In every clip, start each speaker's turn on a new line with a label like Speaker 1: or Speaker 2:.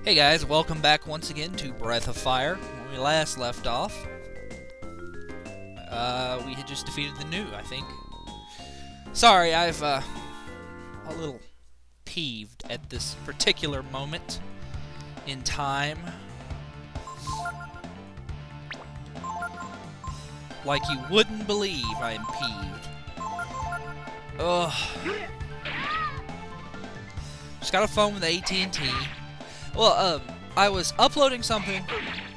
Speaker 1: Hey guys, welcome back once again to Breath of Fire. When we last left off, we had just defeated the new, I think. Sorry, I've a little peeved at this particular moment in time. Like you wouldn't believe I am peeved. Ugh. Just got a phone with AT&T. Well, I was uploading something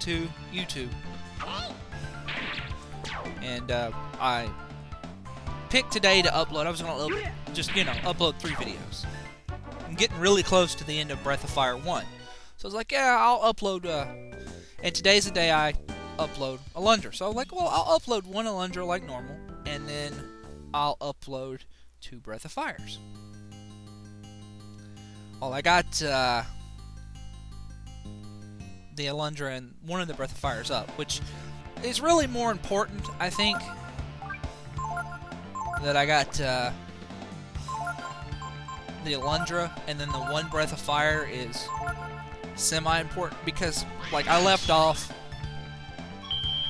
Speaker 1: to YouTube, and I picked today to upload. I was going to just, upload 3 videos. I'm getting really close to the end of Breath of Fire 1. So I was like, yeah, I'll upload, and today's the day I upload a Alundra. So I was like, well, I'll upload one Alundra like normal, and then I'll upload 2 Breath of Fires. Well, I got, the Alundra and one of the Breath of Fires up, which is really more important, I think, that I got the Alundra and then the one Breath of Fire is semi-important because, like, I left off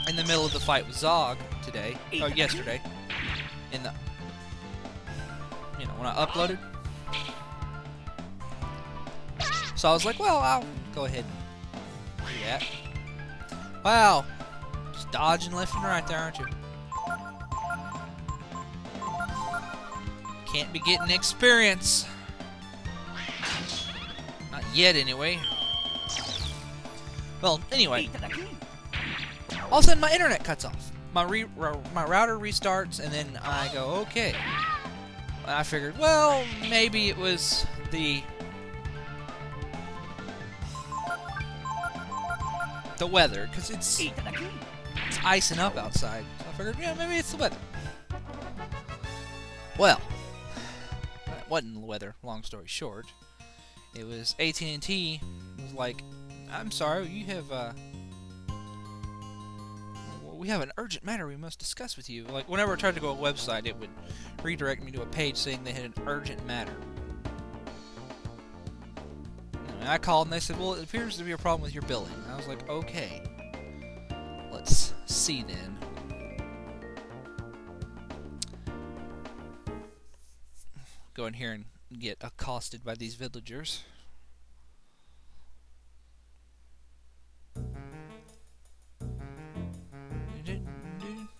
Speaker 1: in the middle of the fight with Zog today, or yesterday, in the, when I uploaded. So I was like, well, I'll go ahead and do that. Wow. Just dodging left and right there, aren't you? Can't be getting experience. Not yet, anyway. Well, anyway. All of a sudden, my internet cuts off. My router restarts, and then I go, okay. And I figured, well, maybe it was the weather, because it's icing up outside. So I figured, yeah, maybe it's the weather. Well, that wasn't the weather, long story short. It was AT&T was like, I'm sorry, you have, we have an urgent matter we must discuss with you. Like, whenever I tried to go to a website, it would redirect me to a page saying they had an urgent matter. And I called and they said, well, it appears to be a problem with your billing. And I was like, okay. Let's see then. Go in here and get accosted by these villagers.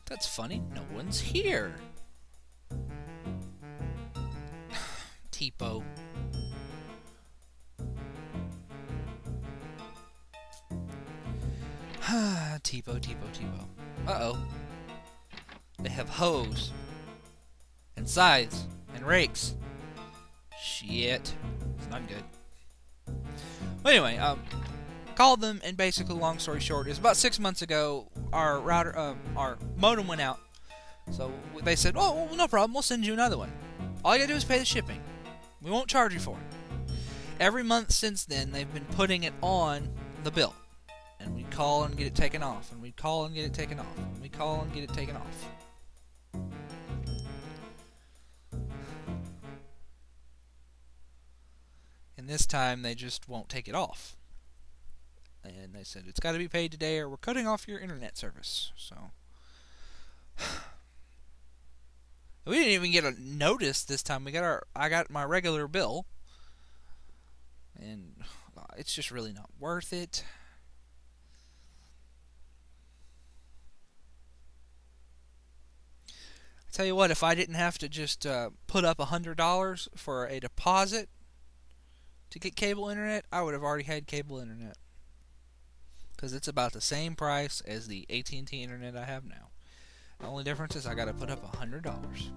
Speaker 1: That's funny. No one's here. Tipo. Tipo. Uh-oh. They have hoes. And scythes. And rakes. Shit. It's not good. Well, anyway, called them, and basically, long story short, is about 6 months ago, our router, our modem went out. So they said, oh, well, no problem, we'll send you another one. All you gotta do is pay the shipping. We won't charge you for it. Every month since then, they've been putting it on the bill. And we'd call and get it taken off, and we'd call and get it taken off, and we'd call and get it taken off. And this time, they just won't take it off. And they said, it's got to be paid today, or we're cutting off your internet service. So, we didn't even get a notice this time. I got my regular bill, and it's just really not worth it. Tell you what, if I didn't have to just put up $100 for a deposit to get cable internet, I would have already had cable internet. Because it's about the same price as the AT&T internet I have now. The only difference is I got to put up $100.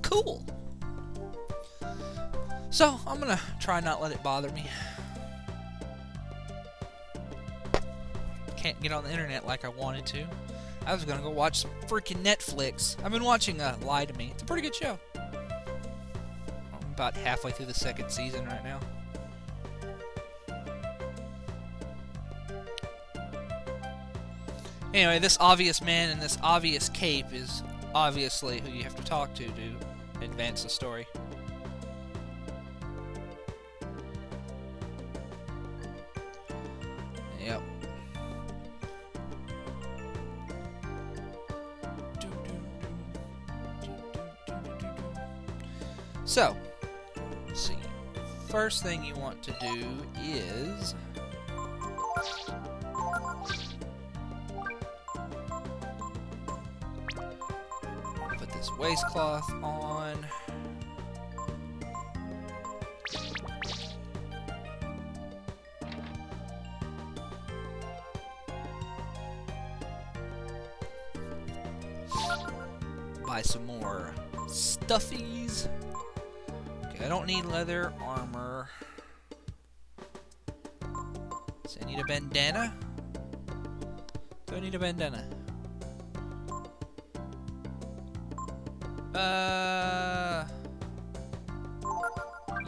Speaker 1: Cool. So, I'm gonna try not let it bother me. Can't get on the internet like I wanted to. I was gonna go watch some freaking Netflix. I've been watching Lie to Me. It's a pretty good show. I'm about halfway through the 2nd season right now. Anyway, this obvious man in this obvious cape is obviously who you have to talk to advance the story. Yep. So, let's see. First thing you want to do is put this waistcloth on. Buy some more stuffies. Okay, I don't need leather armor. So I need a bandana? Do I need a bandana?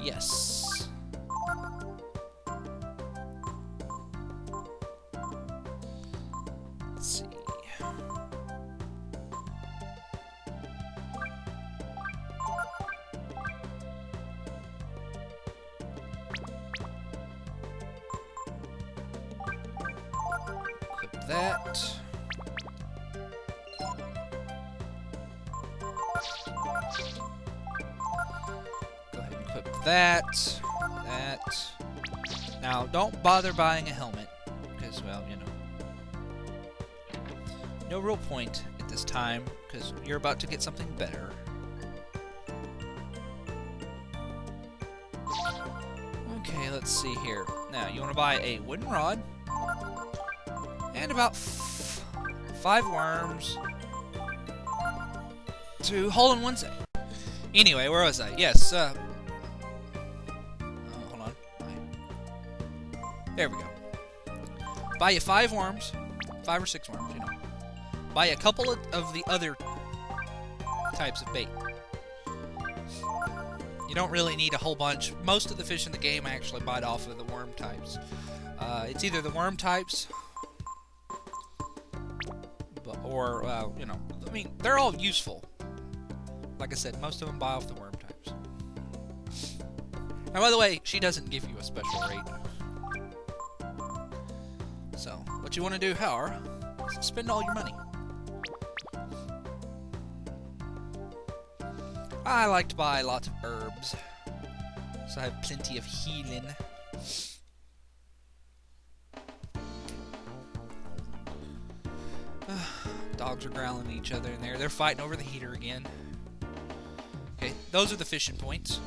Speaker 1: Yes. Let's see. Equip that. Go ahead and equip that. Now, don't bother buying a helmet, because, well, you know. No real point at this time, because you're about to get something better. Okay, let's see here. Now, you want to buy a wooden rod, and about 5 worms to hold in one set. Anyway, where was I? Yes, hold on. There we go. Buy you 5 worms. 5 or 6 worms, you know. Buy a couple of the other types of bait. You don't really need a whole bunch. Most of the fish in the game I actually bite off of the worm types. It's either the worm types, or, you know, I mean, they're all useful. Like I said, most of them buy off the worm types. Now, by the way, she doesn't give you a special rate. So, what you want to do, however, is spend all your money. I like to buy lots of herbs, so I have plenty of healing. Dogs are growling at each other in there. They're fighting over the heater again. Okay, those are the fishing points.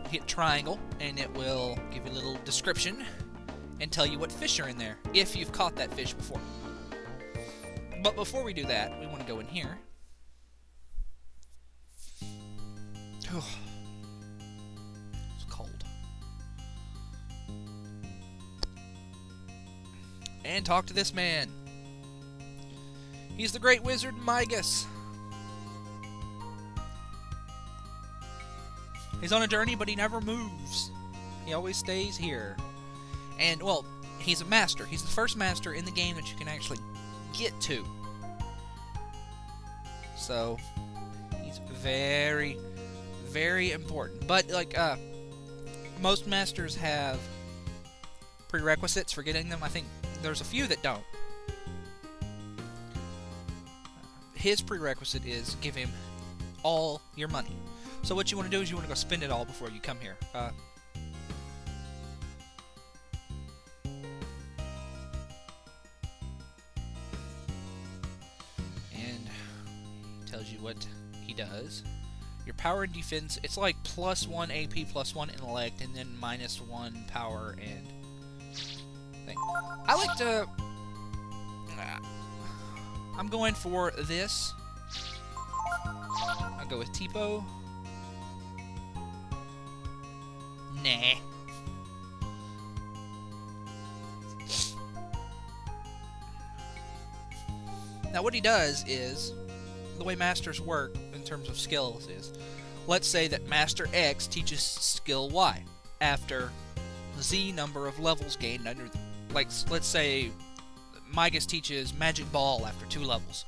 Speaker 1: Hit triangle, and it will give you a little description and tell you what fish are in there, if you've caught that fish before. But before we do that, we want to go in here. Oh, it's cold. And talk to this man. He's the great wizard Mygas. He's on a journey, but he never moves. He always stays here. And, well, he's a master. He's the first master in the game that you can actually get to. So, he's very, very important. But, like, most masters have prerequisites for getting them. I think there's a few that don't. His prerequisite is give him all your money. So what you want to do is you want to go spend it all before you come here. And he tells you what he does. Your power and defense, it's like +1 AP, +1 intellect, and then -1 power and thing. I like to... I'm going for this. I'll go with Typhoon. Nah. Now what he does is, the way masters work in terms of skills is, let's say that Master X teaches skill Y after Z number of levels gained under, like, let's say Mygas teaches Magic Ball after 2 levels.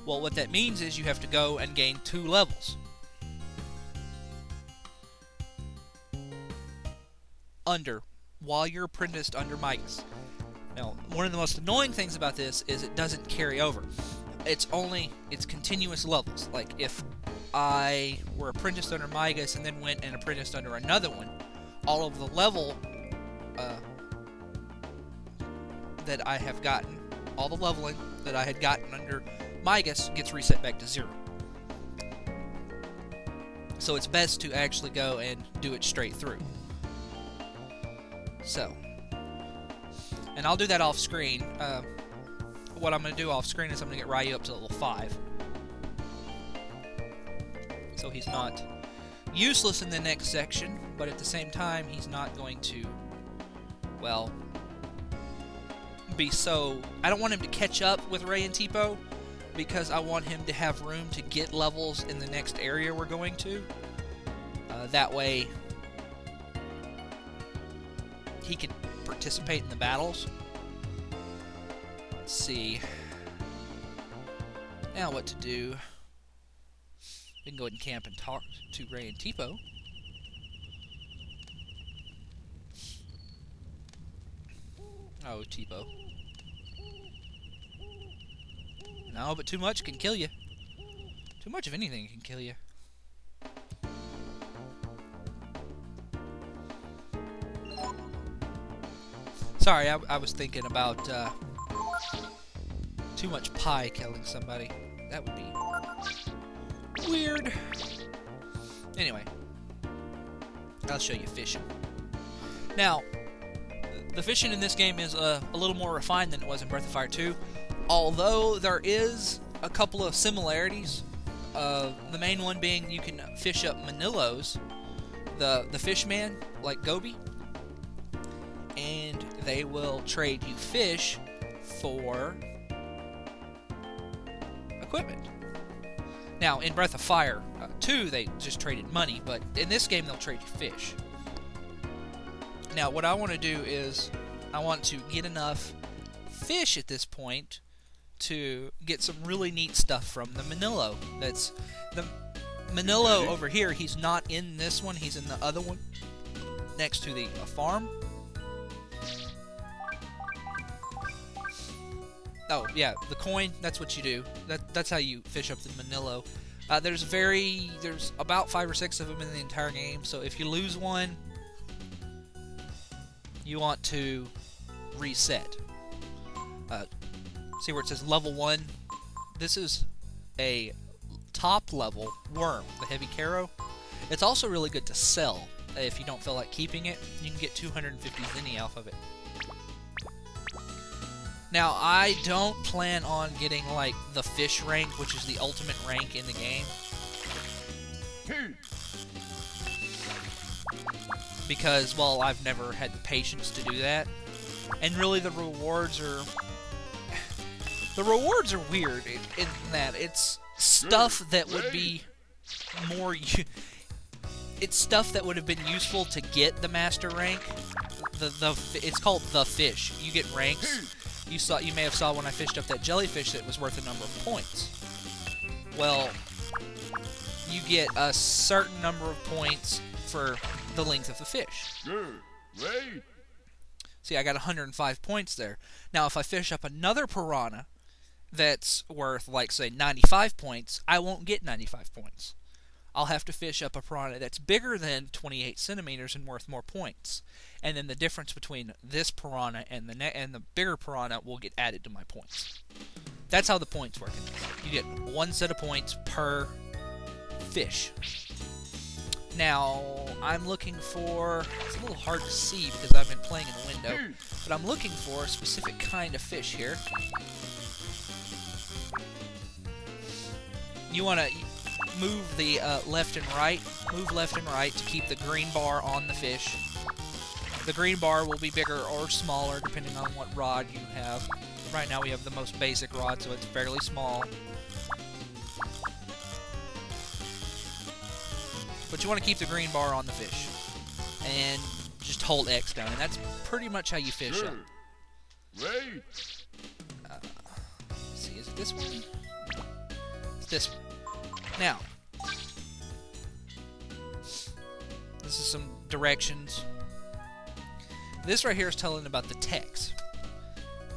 Speaker 1: Well, what that means is you have to go and gain 2 levels. While you're apprenticed under Mygas. Now, one of the most annoying things about this is it doesn't carry over. It's continuous levels. Like, if I were apprenticed under Mygas and then went and apprenticed under another one, all of the level that I have gotten, all the leveling that I had gotten under Mygas gets reset back to 0. So it's best to actually go and do it straight through. So, and I'll do that off screen. What I'm going to do off screen is I'm going to get Ryu up to level 5. So he's not useless in the next section, but at the same time, he's not going to, well, be so... I don't want him to catch up with Ray and Tipo, because I want him to have room to get levels in the next area we're going to. That way, he can participate in the battles. Let's see. Now what to do. We can go ahead and camp and talk to Ray and Tipo. Oh, Tipo. No, but too much can kill you. Too much of anything can kill you. Sorry, I was thinking about too much pie killing somebody. That would be weird. Anyway, I'll show you fishing. Now, the fishing in this game is a little more refined than it was in Breath of Fire 2, although there is a couple of similarities. The main one being you can fish up Manillos, the fish man, like Gobi, and they will trade you fish for equipment. Now, in Breath of Fire 2, they just traded money, but in this game, they'll trade you fish. Now, what I want to do is, I want to get enough fish at this point to get some really neat stuff from the Manillo. That's the Manillo over here. He's not in this one. He's in the other one next to the farm. Oh, yeah, the coin, that's what you do. That's how you fish up the Manillo. There's about 5 or 6 of them in the entire game, so if you lose one, you want to reset. See where it says level 1? This is a top level worm, the heavy Caro. It's also really good to sell. If you don't feel like keeping it, you can get 250 zenny off of it. Now, I don't plan on getting, like, the fish rank, which is the ultimate rank in the game. Because, well, I've never had the patience to do that. And really, the rewards are... The rewards are weird in that it's stuff that would be more... It's stuff that would have been useful to get the master rank. It's called the fish. You get ranks. You may have saw when I fished up that jellyfish that was worth a number of points. Well, you get a certain number of points for the length of the fish. See, I got 105 points there. Now, if I fish up another piranha that's worth, like, say, 95 points, I won't get 95 points. I'll have to fish up a piranha that's bigger than 28 centimeters and worth more points. And then the difference between this piranha and the bigger piranha will get added to my points. That's how the points work. You get 1 set of points per fish. Now, I'm looking for... It's a little hard to see because I've been playing in the window. But I'm looking for a specific kind of fish here. You want to... move the left and right. Move left and right to keep the green bar on the fish. The green bar will be bigger or smaller depending on what rod you have. Right now we have the most basic rod, so it's fairly small. But you want to keep the green bar on the fish. And just hold X down, and that's pretty much how you fish up. this one? It's this one. Now, this is some directions. This right here is telling about the text.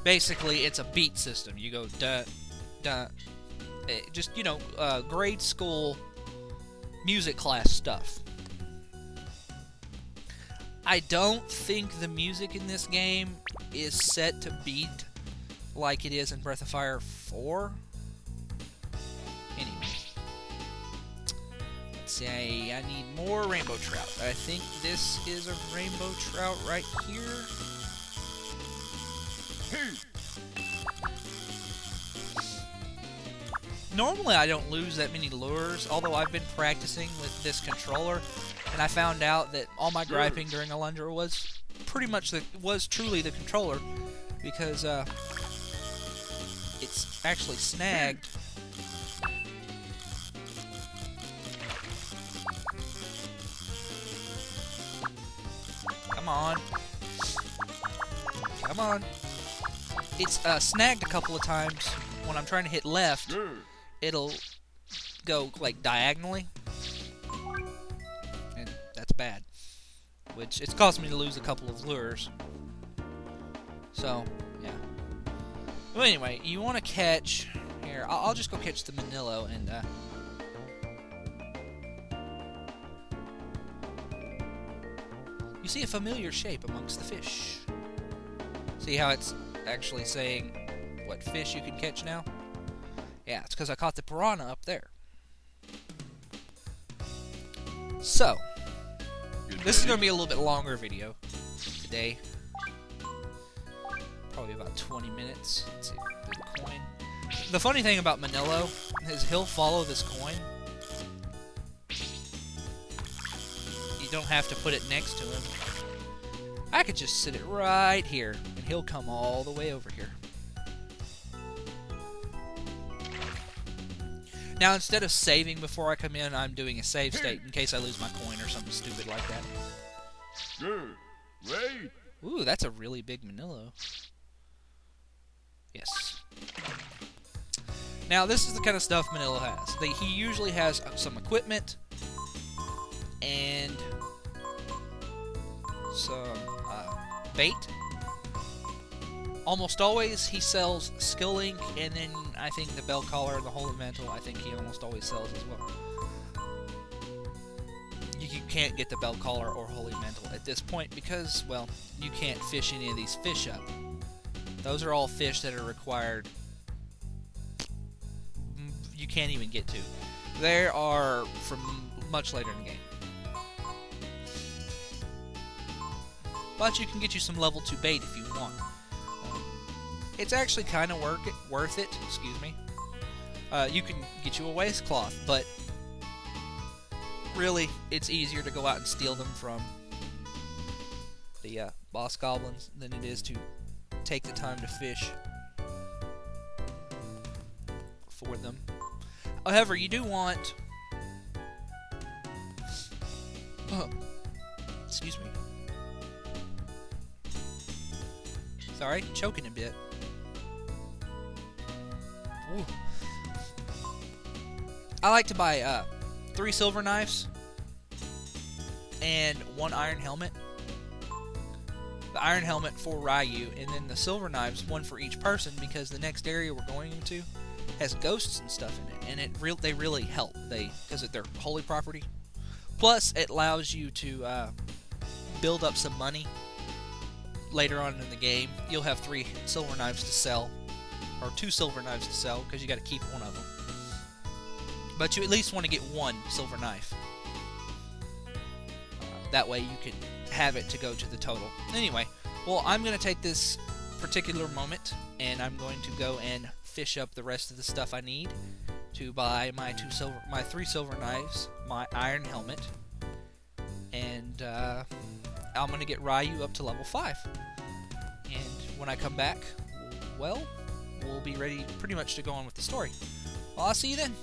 Speaker 1: Basically, it's a beat system. You go da, da. Just, you know, grade school music class stuff. I don't think the music in this game is set to beat like it is in Breath of Fire 4. Anyway. Let's say I need more rainbow trout. I think this is a rainbow trout right here. Normally I don't lose that many lures, although I've been practicing with this controller, and I found out that all my griping during Alundra was pretty much truly the controller, because it's actually snagged. Come on. Come on. It's snagged a couple of times. When I'm trying to hit left, it'll go like diagonally, and that's bad, which it's caused me to lose a couple of lures. So yeah. Well, anyway, you want to catch here. I'll just go catch the Manillo, and you see a familiar shape amongst the fish. See how it's actually saying what fish you can catch now? Yeah, it's because I caught the piranha up there. So, this is going to be a little bit longer video today. Probably about 20 minutes. Let's see, the coin. The funny thing about Manillo is he'll follow this coin. You don't have to put it next to him. I could just sit it right here, and he'll come all the way over here. Now, instead of saving before I come in, I'm doing a save state in case I lose my coin or something stupid like that.
Speaker 2: Wait.
Speaker 1: Ooh, that's a really big Manillo. Yes. Now, this is the kind of stuff Manillo has. He usually has some equipment and some bait. Almost always he sells Skill Ink, and then I think the Bell Collar and the Holy Mantle, I think he almost always sells as well. You can't get the Bell Collar or Holy Mantle at this point because, well, you can't fish any of these fish up. Those are all fish that are required. You can't even get to. They are from much later in the game. But you can get you some level 2 bait if you want. It's actually kind of worth it. Excuse me. You can get you a waistcloth, but really, it's easier to go out and steal them from the boss goblins than it is to take the time to fish for them. However, you do want... excuse me. Sorry, choking a bit. Ooh. I like to buy 3 silver knives and 1 iron helmet. The iron helmet for Ryu, and then the silver knives, 1 for each person, because the next area we're going into has ghosts and stuff in it, and they really help. Because they're holy property. Plus, it allows you to build up some money. Later on in the game, you'll have 3 silver knives to sell, or 2 silver knives to sell, because you got to keep one of them. But you at least want to get 1 silver knife. That way you can have it to go to the total. Anyway, well, I'm going to take this particular moment, and I'm going to go and fish up the rest of the stuff I need to buy my 3 silver knives, my iron helmet, and I'm going to get Ryu up to level 5. And when I come back, well, we'll be ready pretty much to go on with the story. Well, I'll see you then.